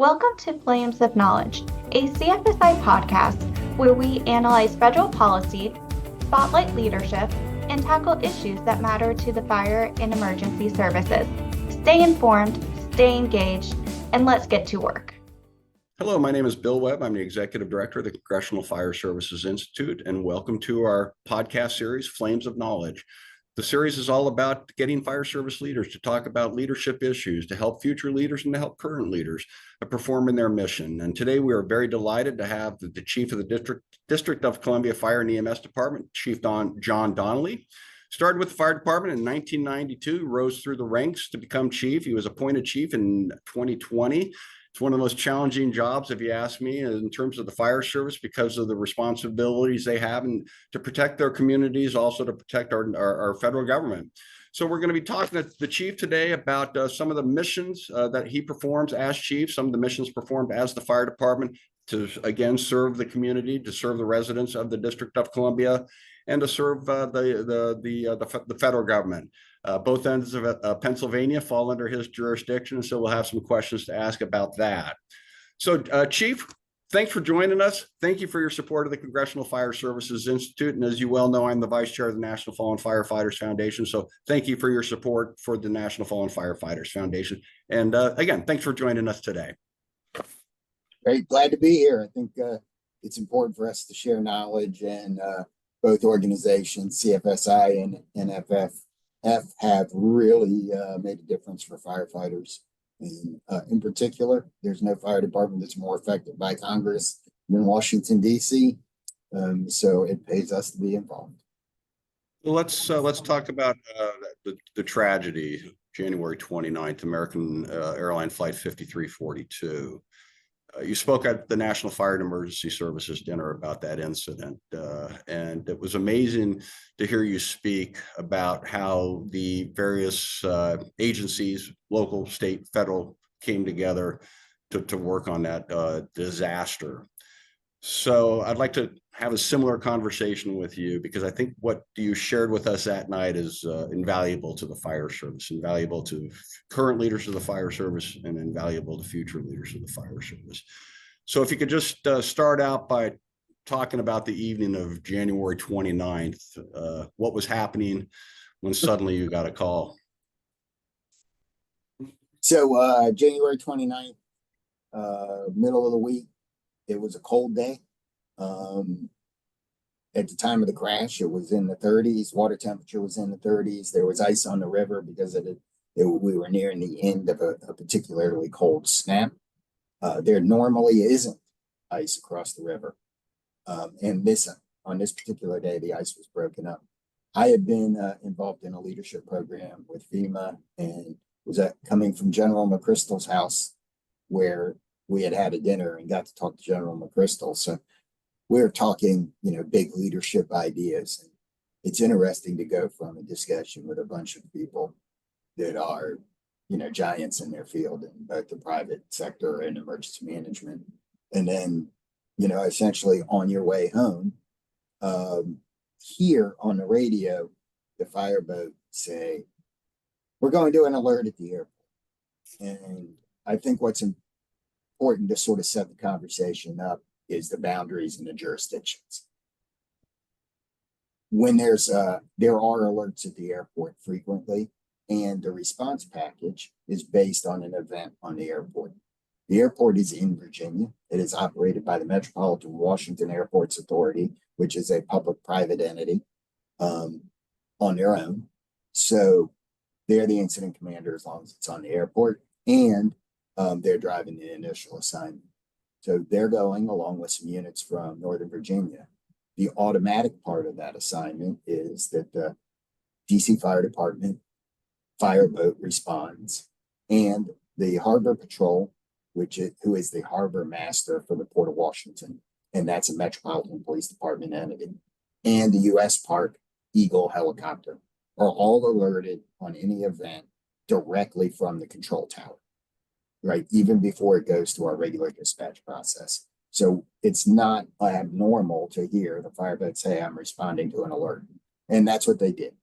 Welcome to Flames of Knowledge, a CFSI podcast where we analyze federal policy, spotlight leadership, and tackle issues that matter to the fire and emergency services. Stay informed, stay engaged, and let's get to work. Hello, my name is Bill Webb. I'm the Executive Director of the Congressional Fire Services Institute, and welcome to our podcast series, Flames of Knowledge. The series is all about getting fire service leaders to talk about leadership issues, to help future leaders and to help current leaders perform in their mission. And today we are very delighted to have the Chief of the District of Columbia Fire and EMS Department, Chief John Donnelly. Started with the fire department in 1992, rose through the ranks to become chief. He was appointed chief in 2020. It's one of the most challenging jobs, if you ask me, in terms of the fire service because of the responsibilities they have and to protect their communities, also to protect our federal government. So we're going to be talking to the chief today about some of the missions that he performs as chief, some of the missions performed as the fire department to, again, serve the community, to serve the residents of the District of Columbia, and to serve the federal government. Both ends of Pennsylvania fall under his jurisdiction, so we'll have some questions to ask about that. So, Chief, thanks for joining us. Thank you for your support of the Congressional Fire Services Institute. And as you well know, I'm the Vice Chair of the National Fallen Firefighters Foundation. So thank you for your support for the National Fallen Firefighters Foundation. And again, thanks for joining us today. Great, glad to be here. I think it's important for us to share knowledge, and both organizations, CFSI and NFF, have really made a difference for firefighters. And in particular, there's no fire department that's more affected by Congress than Washington, D.C. So it pays us to be involved. Well, let's talk about the tragedy, January 29th, American Airlines Flight 5342. You spoke at the National Fire and Emergency Services dinner about that incident, and it was amazing to hear you speak about how the various agencies, local, state, federal, came together to work on that disaster. So I'd like to have a similar conversation with you because I think what you shared with us that night is invaluable to the fire service, invaluable to current leaders of the fire service, and invaluable to future leaders of the fire service. So if you could just start out by talking about the evening of January 29th, what was happening when suddenly you got a call? So January 29th, middle of the week, it was a cold day. At the time of the crash, it was in the 30s. Water temperature was in the 30s. There was ice on the river because we were nearing the end of a particularly cold snap. There normally isn't ice across the river. And on this particular day, the ice was broken up. I had been involved in a leadership program with FEMA and was coming from General McChrystal's house, where we had a dinner and got to talk to General McChrystal. So we're talking, big leadership ideas. And it's interesting to go from a discussion with a bunch of people that are, giants in their field in both the private sector and emergency management. And then, essentially on your way home, hear on the radio, the fireboat say, "We're going to do an alert at the airport." And I think what's important to sort of set the conversation up is the boundaries and the jurisdictions. When there are alerts at the airport frequently, and the response package is based on an event on the airport. The airport is in Virginia. It is operated by the Metropolitan Washington Airports Authority, which is a public-private entity on their own. So they're the incident commander as long as it's on the airport, and they're driving the initial assignment. So they're going along with some units from Northern Virginia. The automatic part of that assignment is that the DC Fire Department fireboat responds, and the Harbor Patrol, who is the harbor master for the Port of Washington, and that's a Metropolitan Police Department entity, and the U.S. Park Eagle helicopter are all alerted on any event directly from the control tower, right? Even before it goes to our regular dispatch process. So it's not abnormal to hear the fireboat say, "I'm responding to an alert." And that's what they did.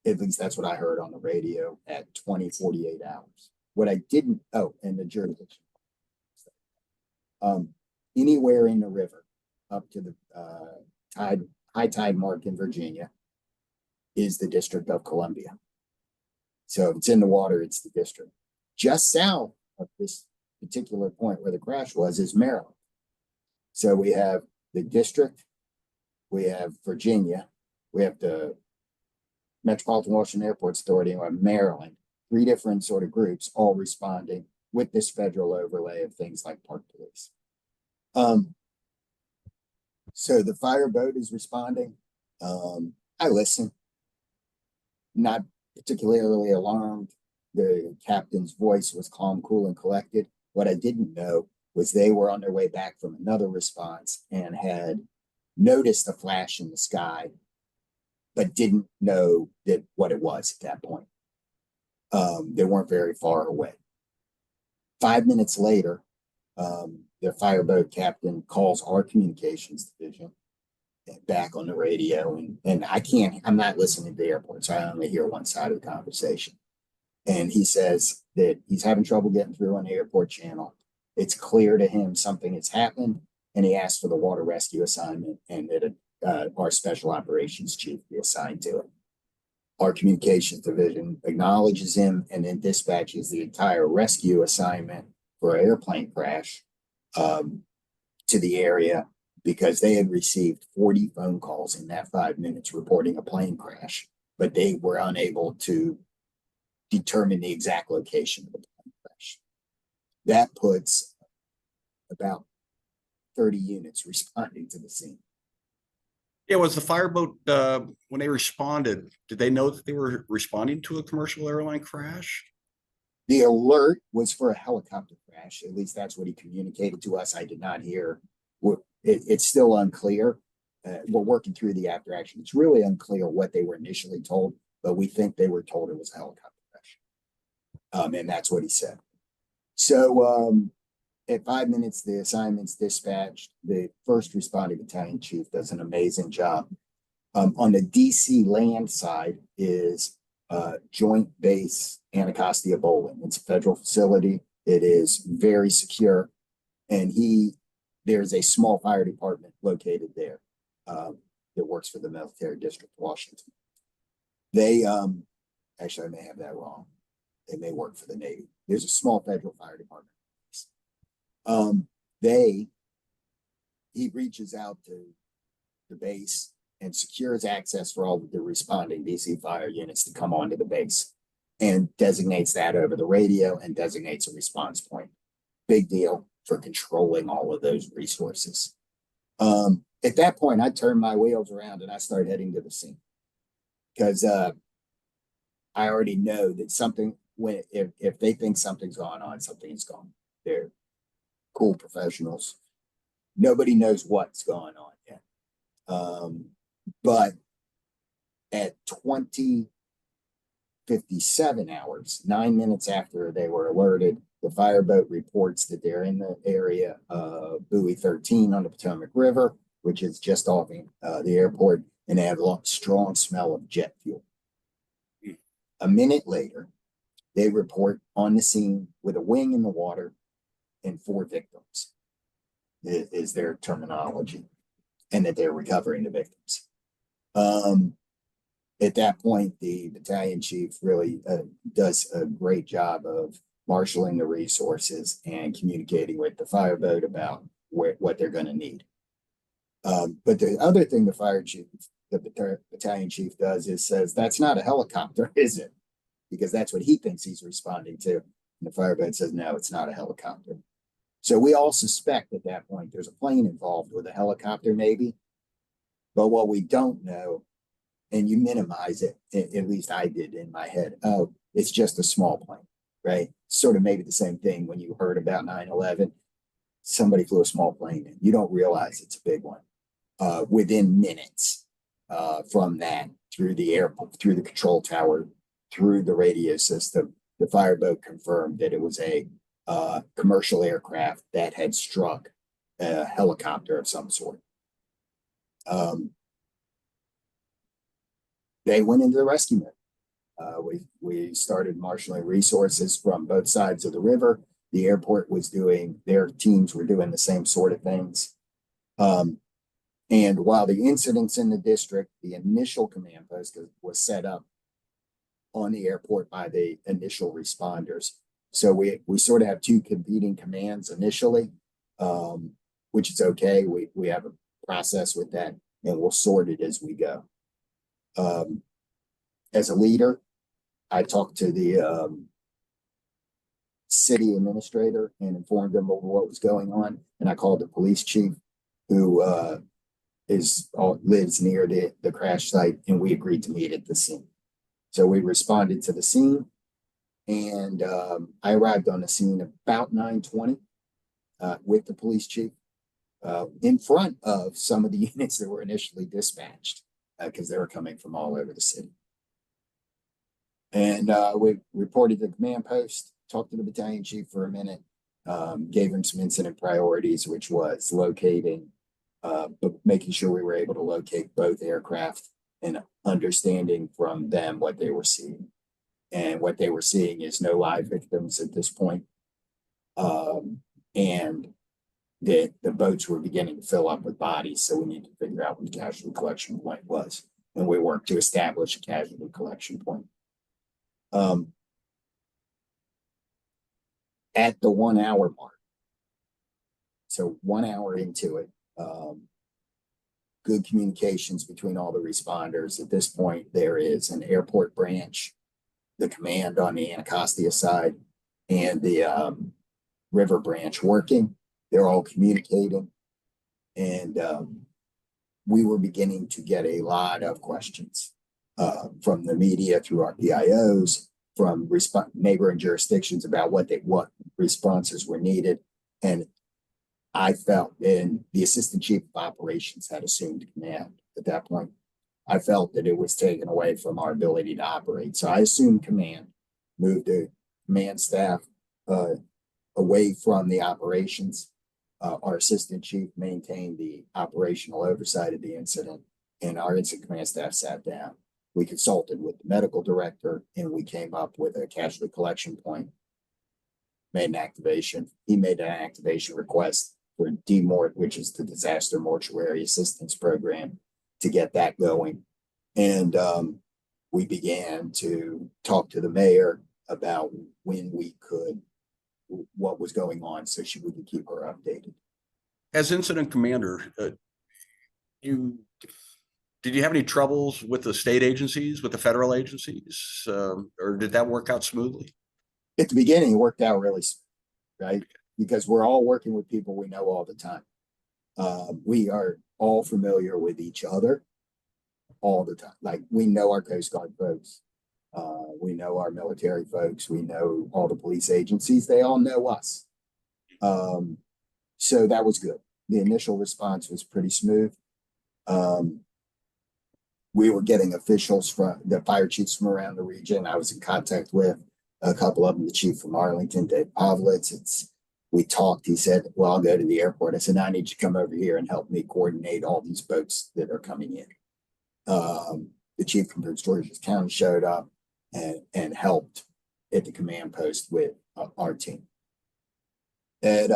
At least that's what I heard on the radio at 20:48 hours. What I didn't, and the jurisdiction. Anywhere in the river up to the high tide mark in Virginia is the District of Columbia. So if it's in the water, it's the district. Just south of this particular point where the crash was is Maryland. So we have the district, we have Virginia, we have the Metropolitan Washington Airport Authority, and we have Maryland, 3 different sort of groups all responding with this federal overlay of things like park police. So the fireboat is responding. I listen, not particularly alarmed. The captain's voice was calm, cool, and collected. What I didn't know was they were on their way back from another response and had noticed a flash in the sky, but didn't know what it was at that point. They weren't very far away. 5 minutes later, the fireboat captain calls our communications division back on the radio, and I'm not listening to the airport, so I only hear one side of the conversation. And he says that he's having trouble getting through on the airport channel. It's clear to him something has happened, and he asked for the water rescue assignment and that our special operations chief be assigned to it. Our communications division acknowledges him and then dispatches the entire rescue assignment for an airplane crash to the area, because they had received 40 phone calls in that 5 minutes reporting a plane crash, but they were unable to determine the exact location of the plane crash. That puts about 30 units responding to the scene. Yeah, was the fireboat, when they responded, did they know that they were responding to a commercial airline crash? The alert was for a helicopter crash. At least that's what he communicated to us. I did not hear. It's still unclear. We're working through the after action. It's really unclear what they were initially told, but we think they were told it was a helicopter crash. And that's what he said. So at 5 minutes, the assignment's dispatched. The first responding battalion chief does an amazing job. On the DC land side is Joint Base Anacostia Bowling. It's a federal facility. It is very secure. And there's a small fire department located there that works for the Military District of Washington. They, actually, I may have that wrong. They may work for the Navy. There's a small federal fire department. He reaches out to the base and secures access for all of the responding DC fire units to come onto the base, and designates that over the radio and designates a response point. Big deal for controlling all of those resources. At that point, I turned my wheels around and I started heading to the scene, because I already know that something, if they think something's going on, something's gone. They're cool professionals. Nobody knows what's going on yet. But at 20:57 hours, 9 minutes after they were alerted, the fireboat reports that they're in the area of Buoy 13 on the Potomac River, which is just off the airport, and they have a strong smell of jet fuel. A minute later, they report on the scene with a wing in the water and 4 victims, is their terminology, and that they're recovering the victims. At that point, the battalion chief really does a great job of marshaling the resources and communicating with the fireboat about what they're going to need. But the other thing the battalion chief does is says, that's not a helicopter, is it? Because that's what he thinks he's responding to. And the fireboat says, no, it's not a helicopter. So we all suspect at that point there's a plane involved with a helicopter, maybe. But what we don't know, and you minimize it, at least I did in my head, it's just a small plane, right? Sort of maybe the same thing when you heard about 9/11. Somebody flew a small plane in. You don't realize it's a big one. Within minutes from that, through the airport, through the control tower, through the radio system, the fireboat confirmed that it was a commercial aircraft that had struck a helicopter of some sort. They went into the rescue mode. We started marshaling resources from both sides of the river. The airport was their teams were doing the same sort of things. And while the incidents in the district, the initial command post was set up on the airport by the initial responders. So we sort of have two competing commands initially, which is okay. We have a process with that, and we'll sort it as we go. As a leader, I talked to the city administrator and informed them of what was going on. And I called the police chief, who lives near the crash site, and we agreed to meet at the scene. So we responded to the scene, and I arrived on the scene about 9:20 with the police chief in front of some of the units that were initially dispatched because they were coming from all over the city. And we reported to the command post, talked to the battalion chief for a minute, gave him some incident priorities, which was locating, but making sure we were able to locate both aircraft and understanding from them what they were seeing. And what they were seeing is no live victims at this point. And the boats were beginning to fill up with bodies. So we need to figure out what the casualty collection point was. And we worked to establish a casualty collection point. At the 1 hour mark, so 1 hour into it, good communications between all the responders. At this point, there is an airport branch, the command on the Anacostia side, and the river branch working. They're all communicating, and we were beginning to get a lot of questions from the media through our PIOs, from neighboring jurisdictions about what responses were needed. And I felt, and the assistant chief of operations had assumed command at that point, I felt that it was taken away from our ability to operate. So I assumed command, moved the command staff away from the operations. Our assistant chief maintained the operational oversight of the incident, and our incident command staff sat down. We consulted with the medical director, and we came up with a casualty collection point, made an activation. He made an activation request for DMORT, which is the Disaster Mortuary Assistance Program, to get that going. And we began to talk to the mayor about when we could, what was going on, so we could keep her updated. As incident commander, did you have any troubles with the state agencies, with the federal agencies, or did that work out smoothly? At the beginning, it worked out really smooth, right? Because we're all working with people we know all the time. We are all familiar with each other all the time. Like, we know our Coast Guard folks. We know our military folks. We know all the police agencies. They all know us. So that was good. The initial response was pretty smooth. We were getting officials from the fire chiefs from around the region. I was in contact with a couple of them, the chief from Arlington, Dave Pavlitz. We talked. He said, well, I'll go to the airport. I said, I need you to come over here and help me coordinate all these boats that are coming in. The chief from Prince George's County showed up and helped at the command post with our team. And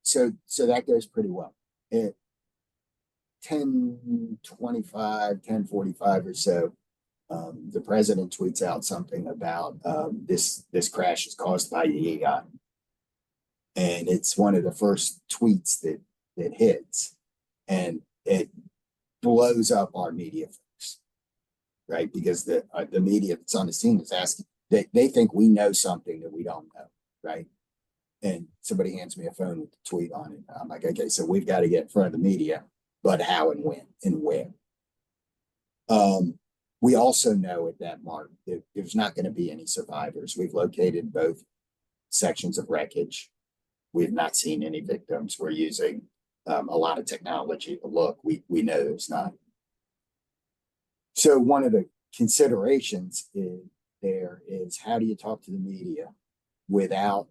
so that goes pretty well. At 10:25, 10:45 or so, the president tweets out something about this crash is caused by EEI. And it's one of the first tweets that hits, and it blows up our media folks, right? Because the media that's on the scene is asking, they think we know something that we don't know, right? And somebody hands me a phone with the tweet on it. I'm like, okay, so we've got to get in front of the media, but how and when and where? We also know at that mark that there's not going to be any survivors. We've located both sections of wreckage. We've not seen any victims. We're using a lot of technology to look. We know there's not. So one of the considerations is how do you talk to the media without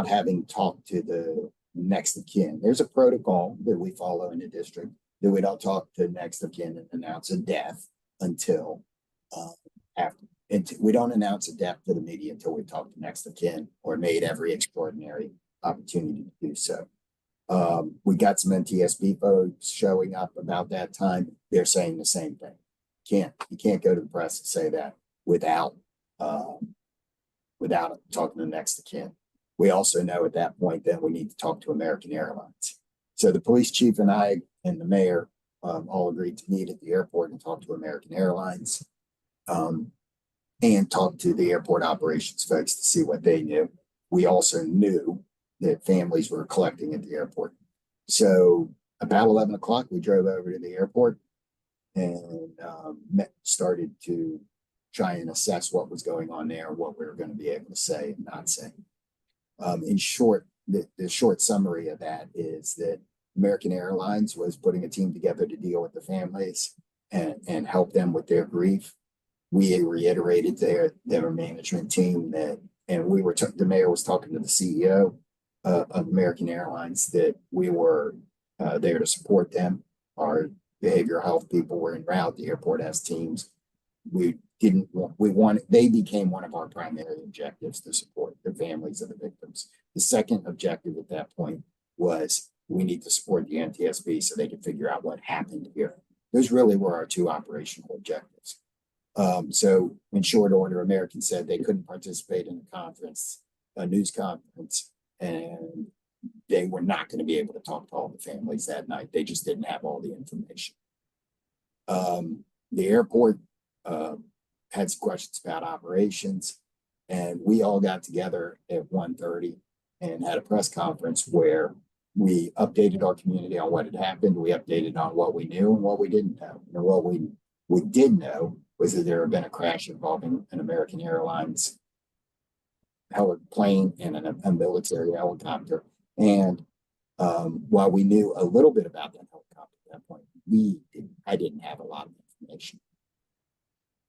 having talked to the next of kin? There's a protocol that we follow in the district that we don't talk to next of kin and announce a death until after. And we don't announce a death to the media until we talk to next of kin or made every extraordinary opportunity to do so. We got some NTSB folks showing up about that time. They're saying the same thing. You can't go to the press and say that without talking to next of kin. We also know at that point that we need to talk to American Airlines. So the police chief and I and the mayor all agreed to meet at the airport and talk to American Airlines and talk to the airport operations folks to see what they knew. We also knew that families were collecting at the airport. So about 11 o'clock, we drove over to the airport and started to try and assess what was going on there, what we were going to be able to say and not say. In short, the short summary of that is that American Airlines was putting a team together to deal with the families and help them with their grief. We reiterated their management team that, and the mayor was talking to the CEO of American Airlines that we were there to support them. Our behavioral health people were en route. The airport has teams. They became one of our primary objectives to support the families of the victims. The second objective at that point was we need to support the NTSB so they can figure out what happened here. Those really were our two operational objectives. So in short order, American said they couldn't participate in a news conference, and they were not going to be able to talk to all the families that night. They just didn't have all the information. The airport had some questions about operations, and we all got together at 1:30 and had a press conference where we updated our community on what had happened. We updated on what we knew and what we didn't know. And what we did know was that there had been a crash involving an American Airlines plane and a military helicopter. And while we knew a little bit about that helicopter at that point, I didn't have a lot of information.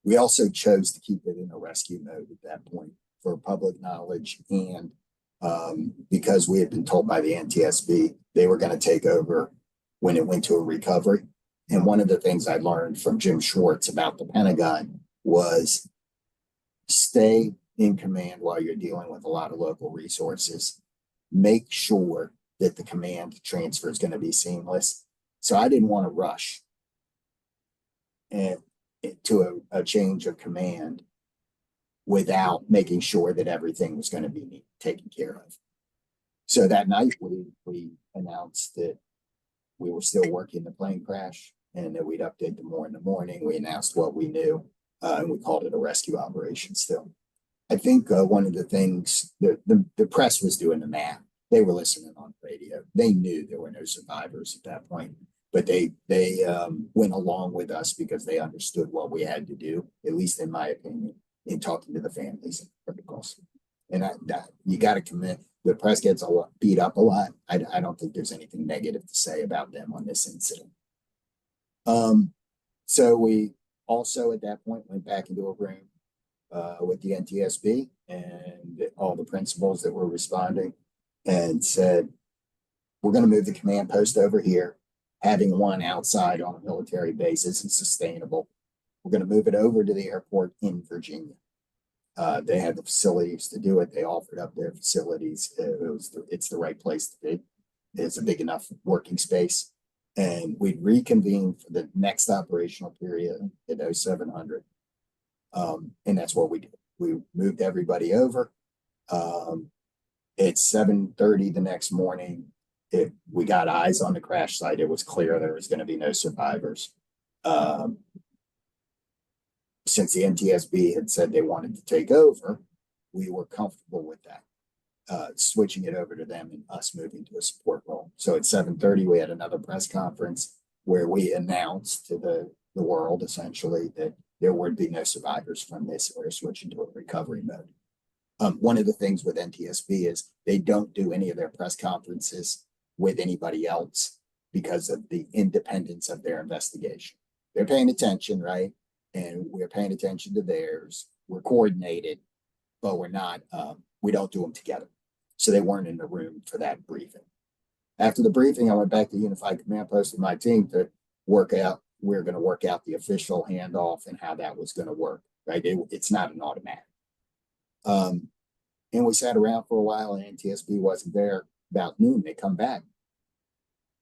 We also chose to keep it in a rescue mode at that point for public knowledge, and because we had been told by the NTSB they were going to take over when it went to a recovery. And one of the things I learned from Jim Schwartz about the Pentagon was stay in command while you're dealing with a lot of local resources. Make sure that the command transfer is going to be seamless. So I didn't want to rush to a change of command without making sure that everything was going to be taken care of. So that night we announced that we were still working the plane crash and that we'd update them more in the morning. We announced what we knew and we called it a rescue operation still. I think one of the things, the press was doing the math. They were listening on the radio. They knew there were no survivors at that point, but they went along with us because they understood what we had to do, at least in my opinion, in talking to the families and protocols. And you got to commit. The press gets beat up a lot. I don't think there's anything negative to say about them on this incident. So we also at that point went back into a room with the NTSB and all the principals that were responding and said, we're going to move the command post over here. Having one outside on a military base isn't sustainable. We're going to move it over to the airport in Virginia. They had the facilities to do it. They offered up their facilities. It's the right place to be. It's a big enough working space. And we'd reconvene for the next operational period at 0700. And that's what we did. We moved everybody over. At 7:30 the next morning, we got eyes on the crash site. It was clear there was going to be no survivors. Since the NTSB had said they wanted to take over, we were comfortable with that, switching it over to them and us moving to a support role. So at 7:30, we had another press conference where we announced to the world essentially that there would be no survivors from this. We're switching to a recovery mode. One of the things with NTSB is they don't do any of their press conferences with anybody else because of the independence of their investigation. They're paying attention, right? And we're paying attention to theirs. We're coordinated, but we're not, we don't do them together. So they weren't in the room for that briefing. After the briefing, I went back to Unified Command Post with my team to work out we were going to work out the official handoff and how that was going to work, right? It's not an automatic. And we sat around for a while, and NTSB wasn't there. About noon, they come back.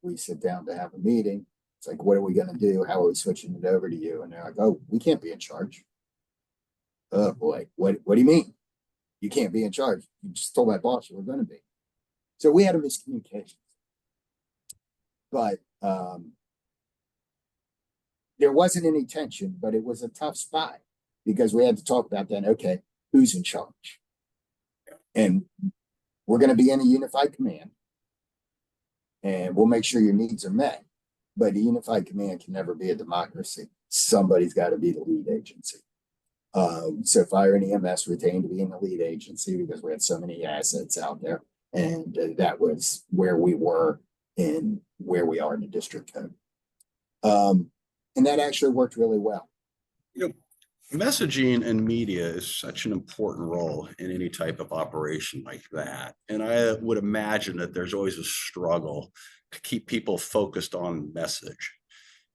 We sit down to have a meeting. It's like, what are we going to do? How are we switching it over to you? And they're like, oh, we can't be in charge. Oh boy, what do you mean? You can't be in charge. You just told my boss you were going to be. So we had a miscommunication. But there wasn't any tension, but it was a tough spot because we had to talk about then, okay, who's in charge? And we're going to be in a unified command, and we'll make sure your needs are met. But a unified command can never be a democracy. Somebody's got to be the lead agency. So fire and EMS retained being the lead agency because we had so many assets out there. And that was where we were in where we are in the district code. And that actually worked really well. You know, messaging and media is such an important role in any type of operation like that. And I would imagine that there's always a struggle to keep people focused on message.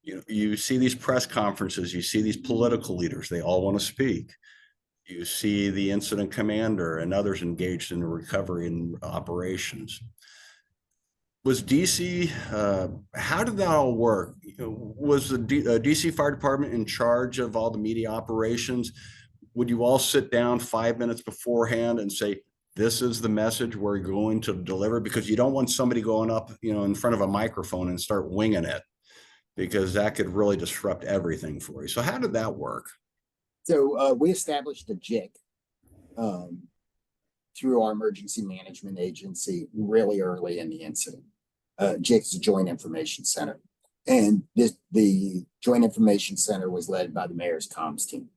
You know, you see these press conferences, you see these political leaders, they all want to speak. You see the incident commander and others engaged in the recovery and operations. Was DC, how did that all work? Was the DC Fire Department in charge of all the media operations? Would you all sit down 5 minutes beforehand and say, this is the message we're going to deliver? Because you don't want somebody going up, in front of a microphone and start winging it, because that could really disrupt everything for you. So how did that work? So we established a JIC through our emergency management agency really early in the incident. JIC is a Joint Information Center. And the Joint Information Center was led by the mayor's comms team.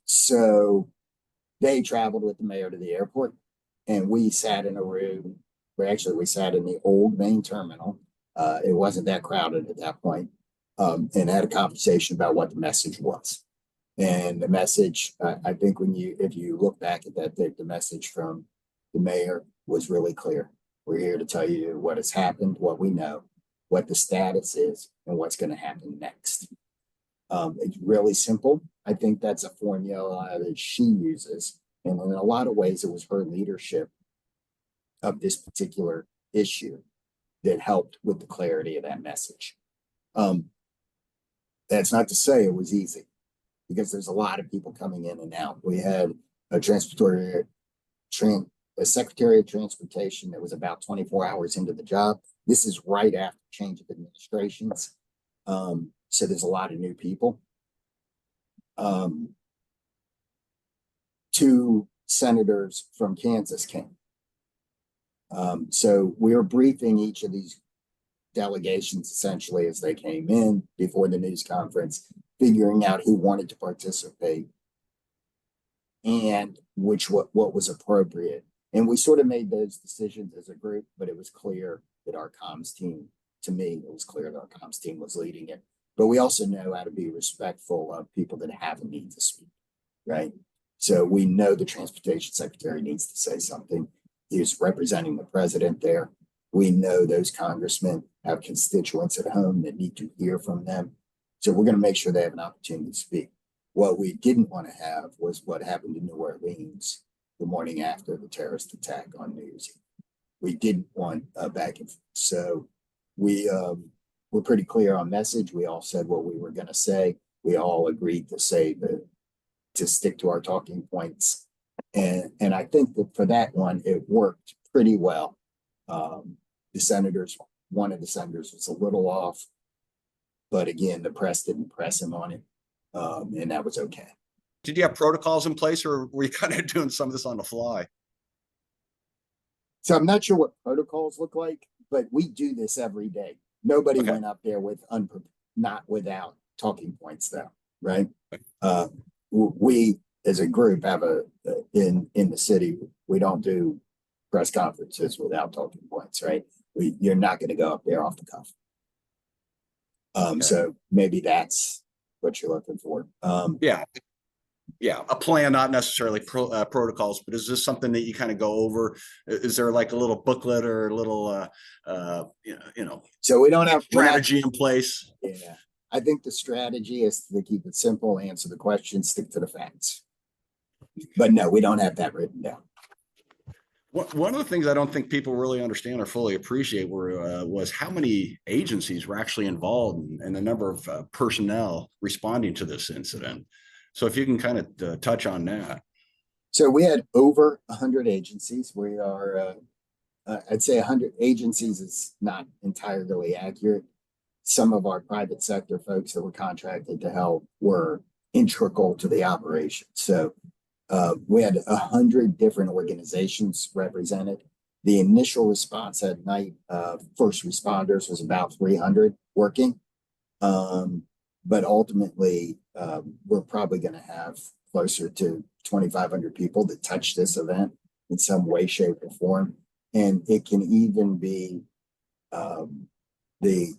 So they traveled with the mayor to the airport, and we sat in a room where we sat in the old main terminal. It wasn't that crowded at that point, and had a conversation about what the message was. And the message, I think if you look back at that, the message from the mayor was really clear. We're here to tell you what has happened, what we know, what the status is, and what's going to happen next. It's really simple. I think that's a formula that she uses. And in a lot of ways, it was her leadership of this particular issue that helped with the clarity of that message. That's not to say it was easy, because there's a lot of people coming in and out. We had a Secretary of Transportation that was about 24 hours into the job. This is right after change of administrations. So there's a lot of new people. 2 senators from Kansas came. So we were briefing each of these delegations essentially as they came in before the news conference, figuring out who wanted to participate and what was appropriate. And we sort of made those decisions as a group, but it was clear that our comms team, to me, it was clear that our comms team was leading it. But we also know how to be respectful of people that have a need to speak, right? So we know the transportation secretary needs to say something. He's representing the president there. We know those congressmen have constituents at home that need to hear from them. So we're going to make sure they have an opportunity to speak. What we didn't want to have was what happened in New Orleans the morning after the terrorist attack on New Year's Eve. We didn't want back and forth. So we were pretty clear on message. We all said what we were going to say. We all agreed to stick to our talking points. And I think that for that one, it worked pretty well. One of the senators was a little off, but again, the press didn't press him on it. And that was okay. Did you have protocols in place, or were you kind of doing some of this on the fly? So I'm not sure what protocols look like, but we do this every day. Nobody went up there not without talking points though, right? We as a group have in the city, we don't do press conferences without talking points, right? You're not going to go up there off the cuff. So maybe that's what you're looking for. Yeah, Yeah, a plan, not necessarily protocols, but is this something that you kind of go over? Is there like a little booklet or a little, So we don't have strategy in place? Yeah, I think the strategy is to keep it simple, answer the question, stick to the facts. But no, we don't have that written down. One of the things I don't think people really understand or fully appreciate was how many agencies were actually involved and the number of personnel responding to this incident. So if you can kind of touch on that. So we had over 100 agencies. We are, I'd say 100 agencies is not entirely accurate. Some of our private sector folks that were contracted to help were integral to the operation. So we had 100 different organizations represented. The initial response at night, first responders was about 300 working. But ultimately, we're probably going to have closer to 2,500 people that touch this event in some way, shape, or form. And it can even be the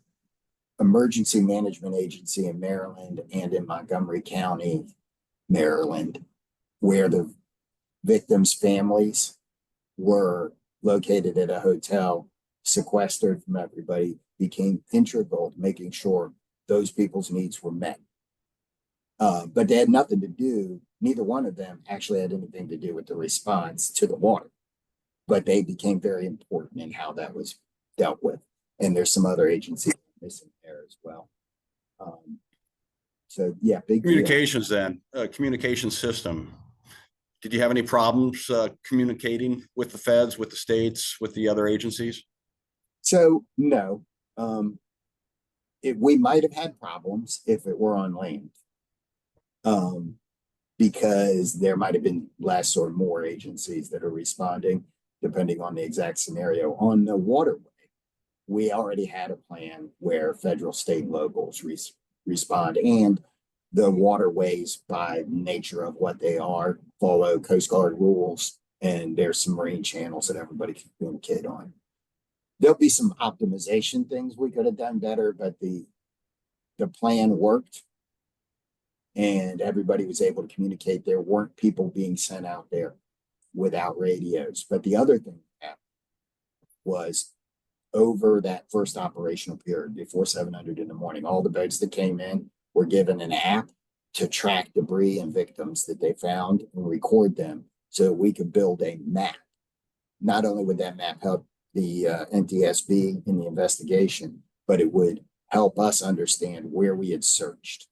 emergency management agency in Maryland and in Montgomery County, Maryland, where the victims' families were located at a hotel, sequestered from everybody, became integral to making sure those people's needs were met. But they had nothing to do, neither one of them actually had anything to do with the response to the water. But they became very important in how that was dealt with. And there's some other agencies missing there as well. So yeah, big communications deal. Then communication system. Did you have any problems communicating with the feds, with the states, with the other agencies? So no, we might have had problems if it were on land, because there might have been less or more agencies that are responding, depending on the exact scenario. On the waterway, we already had a plan where federal, state, and locals respond, and the waterways, by nature of what they are, follow Coast Guard rules, and there's some marine channels that everybody can communicate on. There'll be some optimization things we could have done better, but the plan worked, and everybody was able to communicate. There weren't people being sent out there without radios. But the other thing that happened was, over that first operational period, before 700 in the morning, all the boats that came in were given an app to track debris and victims that they found and record them so that we could build a map. Not only would that map help the NTSB in the investigation, but it would help us understand where we had searched.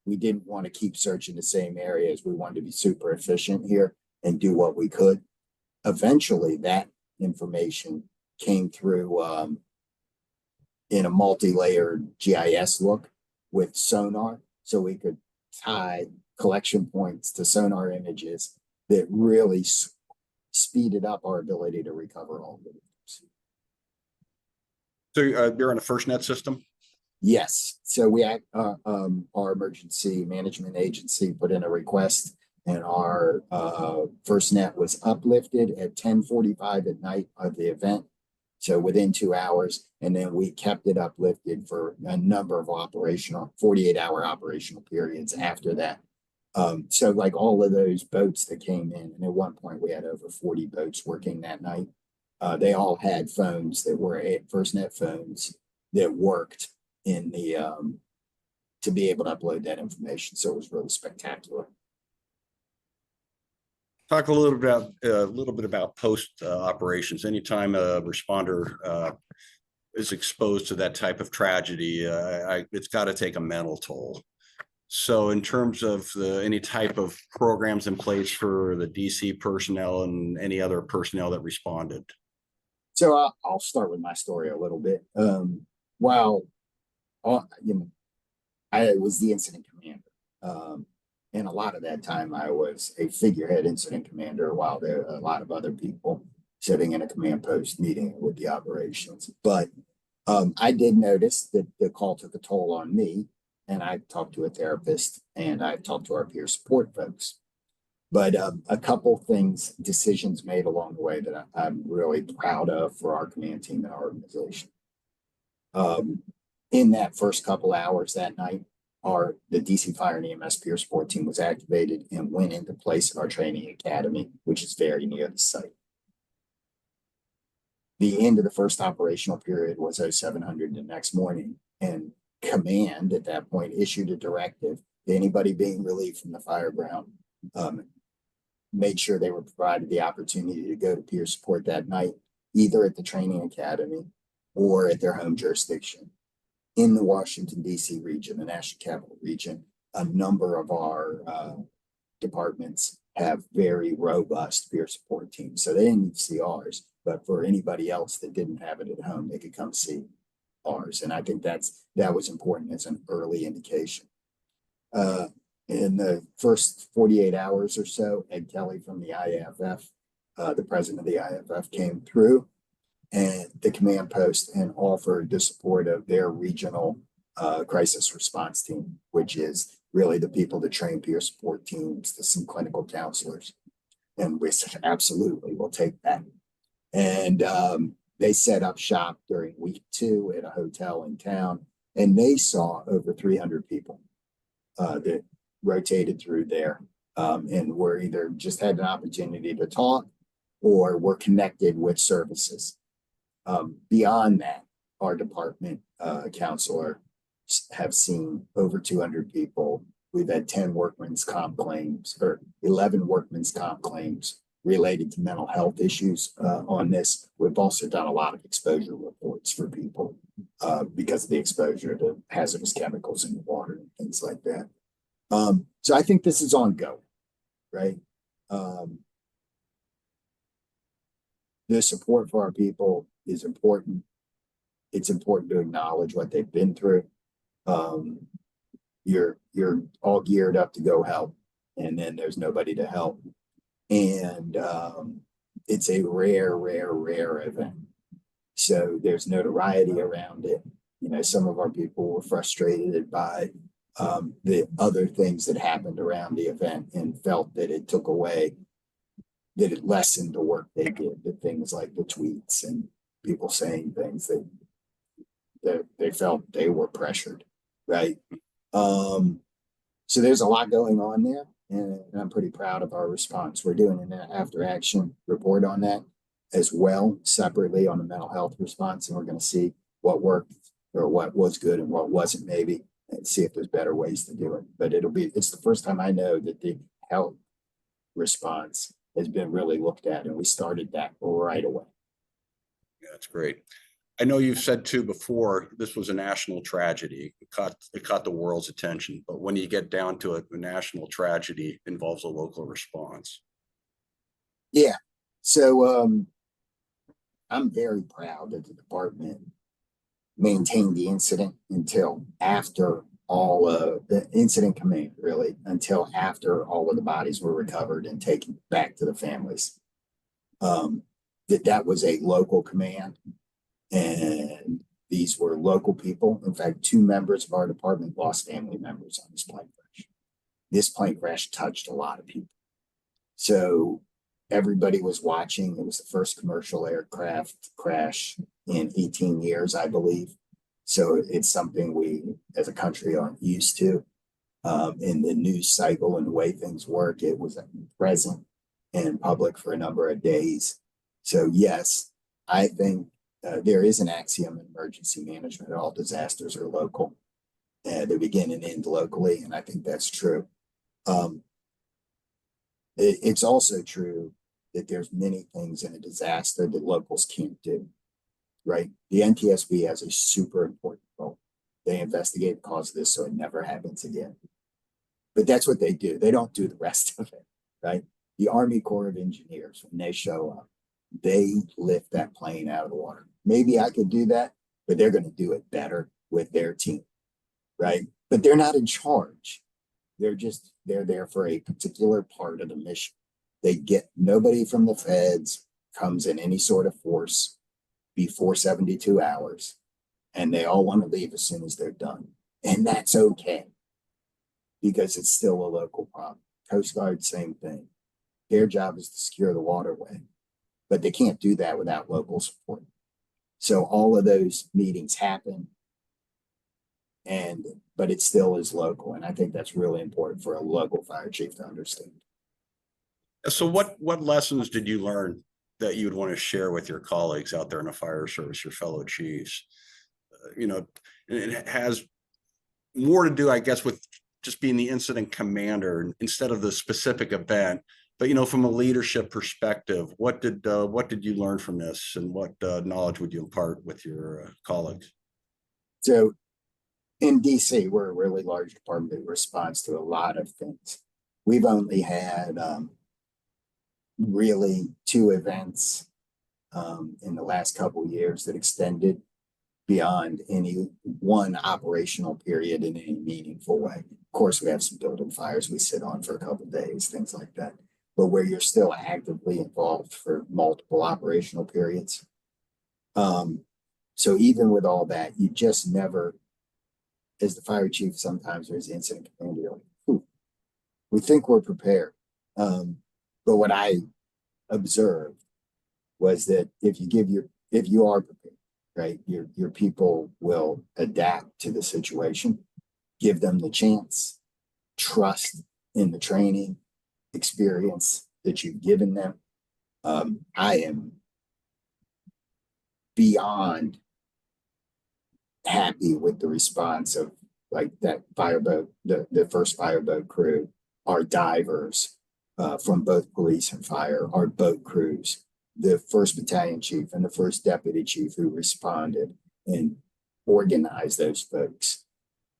We didn't want to keep searching the same areas. We wanted to be super efficient here and do what we could. Eventually, that information came through in a multi-layered GIS look with sonar, so we could tie collection points to sonar images that really speeded up our ability to recover all the victims. So you're on a FirstNet system? Yes. So our emergency management agency put in a request, and our FirstNet was uplifted at 10:45 at night of the event. So within 2 hours, and then we kept it uplifted for a number of 48-hour operational periods after that. So like all of those boats that came in, and at one point we had over 40 boats working that night. They all had phones that were FirstNet phones that worked in the to be able to upload that information. So it was really spectacular. Talk a little bit about post operations. Anytime a responder is exposed to that type of tragedy, it's got to take a mental toll. So in terms of any type of programs in place for the DC personnel and any other personnel that responded. So I'll start with my story a little bit. I was the incident commander. And a lot of that time I was a figurehead incident commander, while there are a lot of other people sitting in a command post meeting with the operations. But I did notice that the call took a toll on me, and I talked to a therapist, and I talked to our peer support folks. But a couple decisions made along the way that I'm really proud of for our command team and our organization. In that first couple hours that night, the DC Fire and EMS Peer Support Team was activated and went into place at our training academy, which is very near the site. The end of the first operational period was 0700 the next morning, and command at that point issued a directive to anybody being relieved from the fire ground, made sure they were provided the opportunity to go to peer support that night, either at the training academy or at their home jurisdiction. In the Washington, D.C. region, the National Capital Region, a number of our departments have very robust peer support teams. So they didn't need to see ours, but for anybody else that didn't have it at home, they could come see ours. And I think that was important as an early indication. In the first 48 hours or so, Ed Kelly from the IAFF, the president of the IAFF, came through and the command post and offered the support of their regional crisis response team, which is really the people that train peer support teams, some clinical counselors. And we said, absolutely, we'll take that. And they set up shop during week 2 at a hotel in town, and they saw over 300 people that rotated through there and were either just had an opportunity to talk or were connected with services. Beyond that, our department counselor have seen over 200 people. We've had 10 workman's comp claims or 11 workman's comp claims related to mental health issues on this. We've also done a lot of exposure reports for people because of the exposure to hazardous chemicals in the water and things like that. So I think this is ongoing, right? The support for our people is important. It's important to acknowledge what they've been through. You're all geared up to go help, and then there's nobody to help. And it's a rare event. So there's notoriety around it. You know, some of our people were frustrated by the other things that happened around the event and felt that it took away, that it lessened the work they did, the things like the tweets and people saying things that they felt they were pressured, right? So there's a lot going on there, and I'm pretty proud of our response. We're doing an after action report on that as well, separately on the mental health response, and we're going to see what worked or what was good and what wasn't, maybe, and see if there's better ways to do it. But it's the first time I know that the health response has been really looked at, and we started that right away. Yeah, that's great. I know you've said too before, this was a national tragedy. It caught the world's attention, but when you get down to it, the national tragedy involves a local response. Yeah. So I'm very proud that the department maintained the incident until after all of the incident command, really, until after all of the bodies were recovered and taken back to the families. That was a local command. And these were local people. In fact, 2 members of our department lost family members on this plane crash. This plane crash touched a lot of people. So everybody was watching. It was the first commercial aircraft crash in 18 years, I believe. So it's something we, as a country, aren't used to. In the news cycle and the way things work, it was present in public for a number of days. So yes, I think there is an axiom in emergency management. All disasters are local. They begin and end locally, and I think that's true. It's also true that there's many things in a disaster that locals can't do, right? The NTSB has a super important role. They investigate the cause of this so it never happens again. But that's what they do. They don't do the rest of it, right? The Army Corps of Engineers, when they show up, they lift that plane out of the water. Maybe I could do that, but they're going to do it better with their team, right? But they're not in charge. They're there for a particular part of the mission. Nobody from the feds comes in any sort of force before 72 hours, and they all want to leave as soon as they're done. And that's okay, because it's still a local problem. Coast Guard, same thing. Their job is to secure the waterway, but they can't do that without local support. So all of those meetings happen. but it still is local. And I think that's really important for a local fire chief to understand. So what lessons did you learn that you'd want to share with your colleagues out there in the fire service, your fellow chiefs? And it has more to do, I guess, with just being the incident commander instead of the specific event. But from a leadership perspective, what did you learn from this, and what knowledge would you impart with your colleagues? So in DC, we're a really large department that responds to a lot of things. We've only had really 2 events in the last couple of years that extended beyond any one operational period in any meaningful way. Of course, we have some building fires we sit on for a couple of days, things like that. But where you're still actively involved for multiple operational periods. So even with all that, you just never, as the fire chief, sometimes there's incident commander, you're like, we think we're prepared. But what I observed was that if you are prepared, right, your people will adapt to the situation, give them the chance, trust in the training experience that you've given them. I am beyond happy with the response of like that fireboat, the first fireboat crew, our divers from both police and fire, our boat crews, the first battalion chief and the first deputy chief who responded and organized those folks,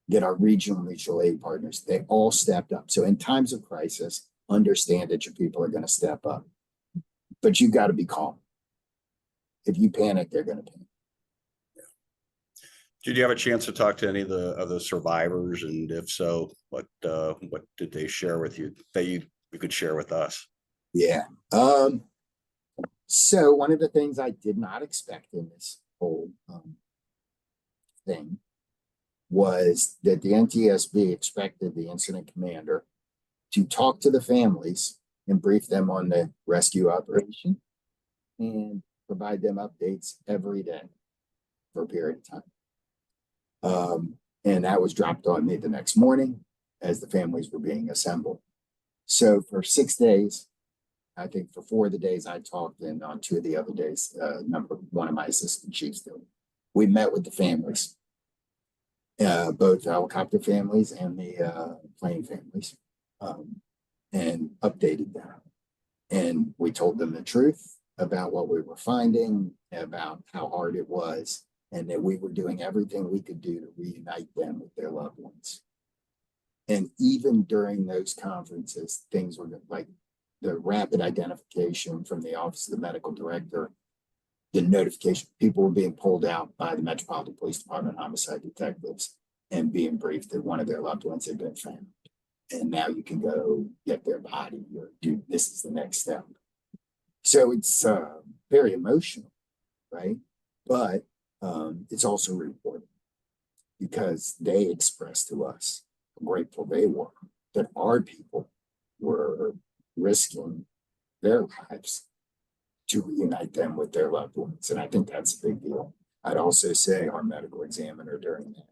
that our regional mutual aid partners, they all stepped up. So in times of crisis, understand that your people are going to step up, but you got to be calm. If you panic, they're going to panic. Did you have a chance to talk to any of the survivors? And if so, what did they share with you that you could share with us? Yeah. So one of the things I did not expect in this whole thing was that the NTSB expected the incident commander to talk to the families and brief them on the rescue operation and provide them updates every day for a period of time. And that was dropped on me the next morning as the families were being assembled. So for 6 days, I think for 4 of the days I talked, and on 2 of the other days, one of my assistant chiefs did. We met with the families, both helicopter families and the plane families, and updated them. And we told them the truth about what we were finding, about how hard it was, and that we were doing everything we could do to reunite them with their loved ones. And even during those conferences, things were like the rapid identification from the Office of the Medical Director, the notification, people were being pulled out by the Metropolitan Police Department homicide detectives and being briefed that one of their loved ones had been found. And now you can go get their body, or do, this is the next step. So it's very emotional, right? But it's also rewarding because they expressed to us how grateful they were that our people were risking their lives to reunite them with their loved ones. And I think that's a big deal. I'd also say our medical examiner during that,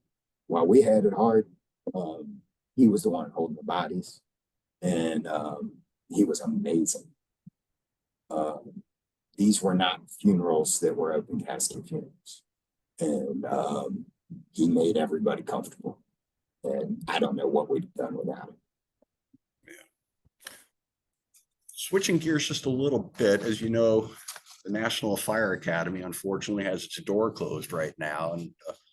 while we had it hard, he was the one holding the bodies, and he was amazing. These were not funerals that were open casket funerals. And he made everybody comfortable. And I don't know what we'd have done without him. Yeah. Switching gears just a little bit, as you know, the National Fire Academy unfortunately has its door closed right now. And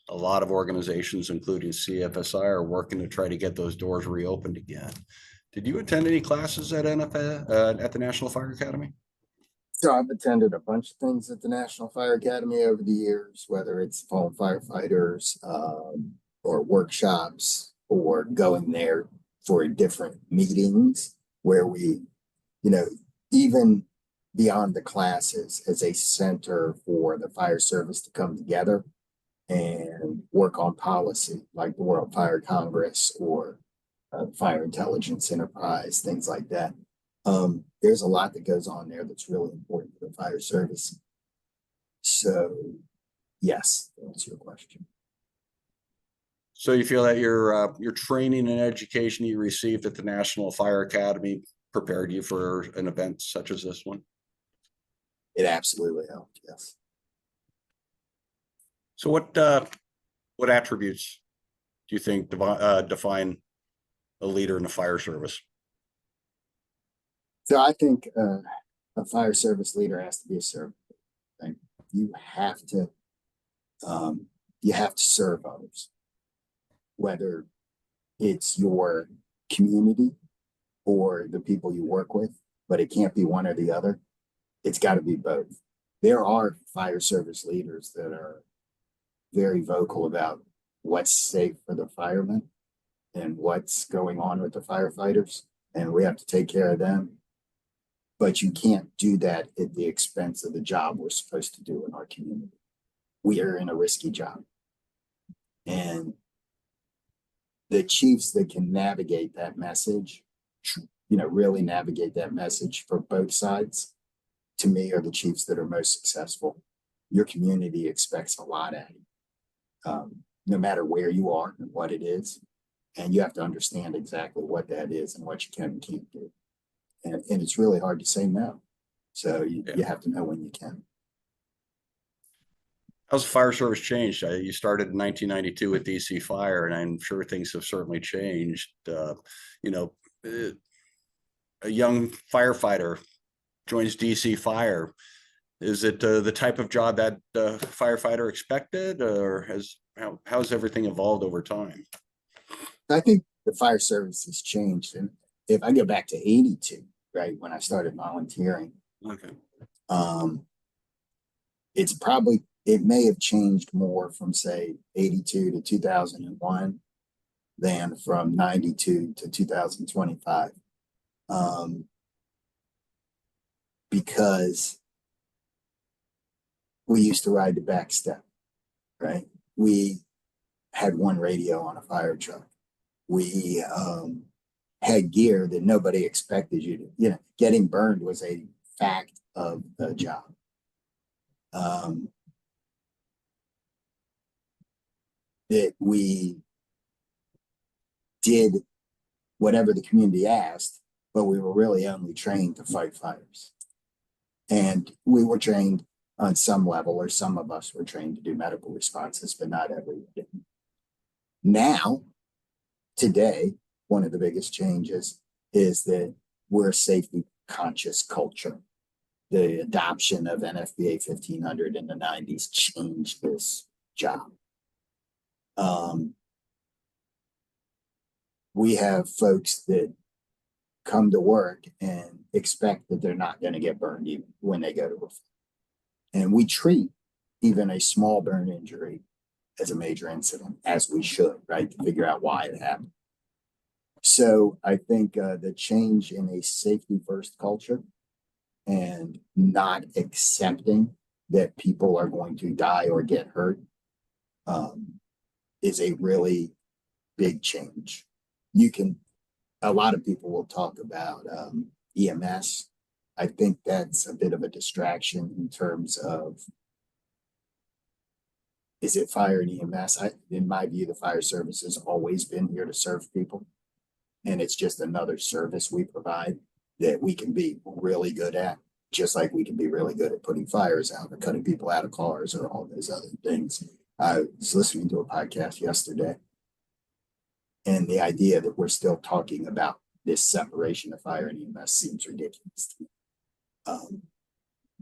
a lot of organizations, including CFSI, are working to try to get those doors reopened again. Did you attend any classes at the National Fire Academy? So I've attended a bunch of things at the National Fire Academy over the years, whether it's fallen firefighters or workshops, or going there for different meetings where we, even beyond the classes, as a center for the fire service to come together and work on policy, like the World Fire Congress or Fire Intelligence Enterprise, things like that. There's a lot that goes on there that's really important for the fire service. So, yes, to answer your question. So you feel that your training and education you received at the National Fire Academy prepared you for an event such as this one? It absolutely helped, yes. So what attributes do you think define a leader in the fire service? So I think a fire service leader has to be a servant. Right? You have to serve others, whether it's your community or the people you work with, but it can't be one or the other. It's got to be both. There are fire service leaders that are very vocal about what's safe for the firemen and what's going on with the firefighters, and we have to take care of them. But you can't do that at the expense of the job we're supposed to do in our community. We are in a risky job. And the chiefs that can navigate that message, really navigate that message for both sides, to me, are the chiefs that are most successful. Your community expects a lot out of you, no matter where you are and what it is. And you have to understand exactly what that is and what you can and can't do. And it's really hard to say no. So you have to know when you can. How's the fire service changed? You started in 1992 with DC Fire, and I'm sure things have certainly changed. A young firefighter joins DC Fire. Is it the type of job that the firefighter expected, or how's everything evolved over time? I think the fire service has changed. And if I go back to 82, right, when I started volunteering, Okay. It may have changed more from, say, 82 to 2001 than from 92 to 2025. Because we used to ride the back step, right? We had one radio on a fire truck. We had gear that nobody expected you to, getting burned was a fact of the job. That we did whatever the community asked, but we were really only trained to fight fires. And we were trained on some level, or some of us were trained to do medical responses, but not everybody. Now, today, one of the biggest changes is that we're a safety conscious culture. The adoption of NFPA 1500 in the 90s changed this job. We have folks that come to work and expect that they're not going to get burned even when they go to work. And we treat even a small burn injury as a major incident, as we should, right, to figure out why it happened. So I think the change in a safety first culture and not accepting that people are going to die or get hurt is a really big change. A lot of people will talk about EMS. I think that's a bit of a distraction in terms of, is it fire and EMS? In my view, the fire service has always been here to serve people. And it's just another service we provide that we can be really good at, just like we can be really good at putting fires out or cutting people out of cars or all those other things. I was listening to a podcast yesterday, and the idea that we're still talking about this separation of fire and EMS seems ridiculous to me.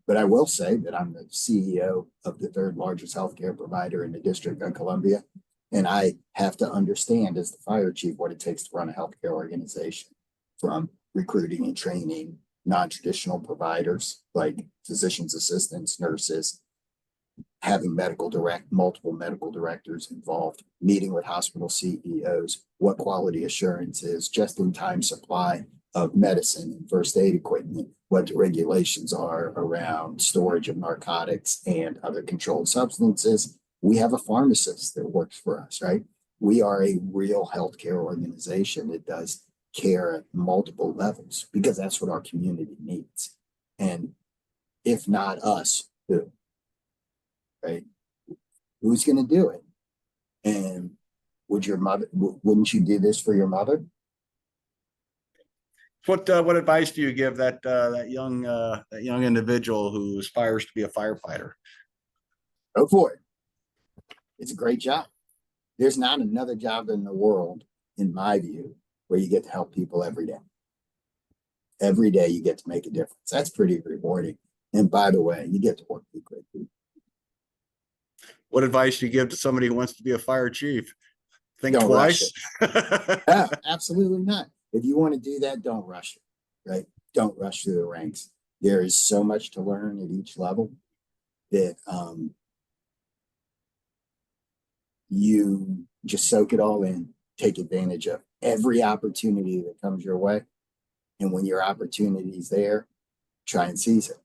But I will say that I'm the CEO of the third largest healthcare provider in the District of Columbia. And I have to understand as the fire chief what it takes to run a healthcare organization, from recruiting and training non-traditional providers like physicians assistants, nurses, having multiple medical directors involved, meeting with hospital CEOs, what quality assurance is, just-in-time supply of medicine and first aid equipment, what the regulations are around storage of narcotics and other controlled substances. We have a pharmacist that works for us, right? We are a real healthcare organization that does care at multiple levels because that's what our community needs. And if not us, who? Right? Who's going to do it? And Wouldn't you do this for your mother? What advice do you give that young individual who aspires to be a firefighter? Go for it. It's a great job. There's not another job in the world, in my view, where you get to help people every day. Every day you get to make a difference. That's pretty rewarding. And by the way, you get to work with great people. What advice do you give to somebody who wants to be a fire chief? Think Don't twice. No, absolutely not. If you want to do that, don't rush it, right? Don't rush through the ranks. There is so much to learn at each level that you just soak it all in, take advantage of every opportunity that comes your way. And when your opportunity is there, try and seize it.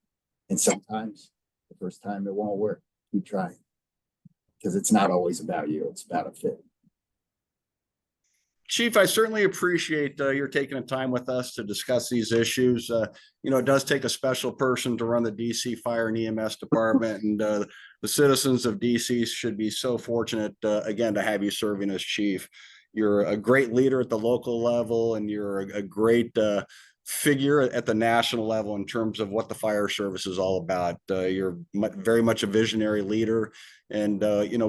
And sometimes the first time it won't work. Keep trying, because it's not always about you. It's about a fit. Chief, I certainly appreciate your taking the time with us to discuss these issues. It does take a special person to run the DC Fire and EMS department, and the citizens of DC should be so fortunate, again, to have you serving as chief. You're a great leader at the local level, and you're a great figure at the national level in terms of what the fire service is all about. You're very much a visionary leader. And,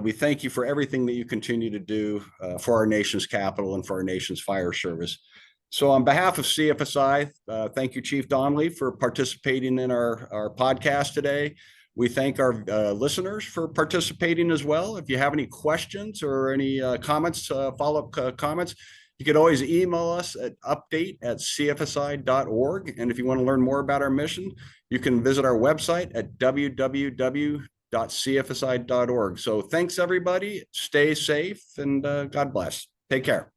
we thank you for everything that you continue to do for our nation's capital and for our nation's fire service. So on behalf of CFSI, thank you, Chief Donnelly, for participating in our podcast today. We thank our listeners for participating as well. If you have any questions or any comments, follow-up comments, you can always email us at update@cfsi.org. And if you want to learn more about our mission, you can visit our website at www.cfsi.org. So thanks, everybody. Stay safe, and God bless. Take care.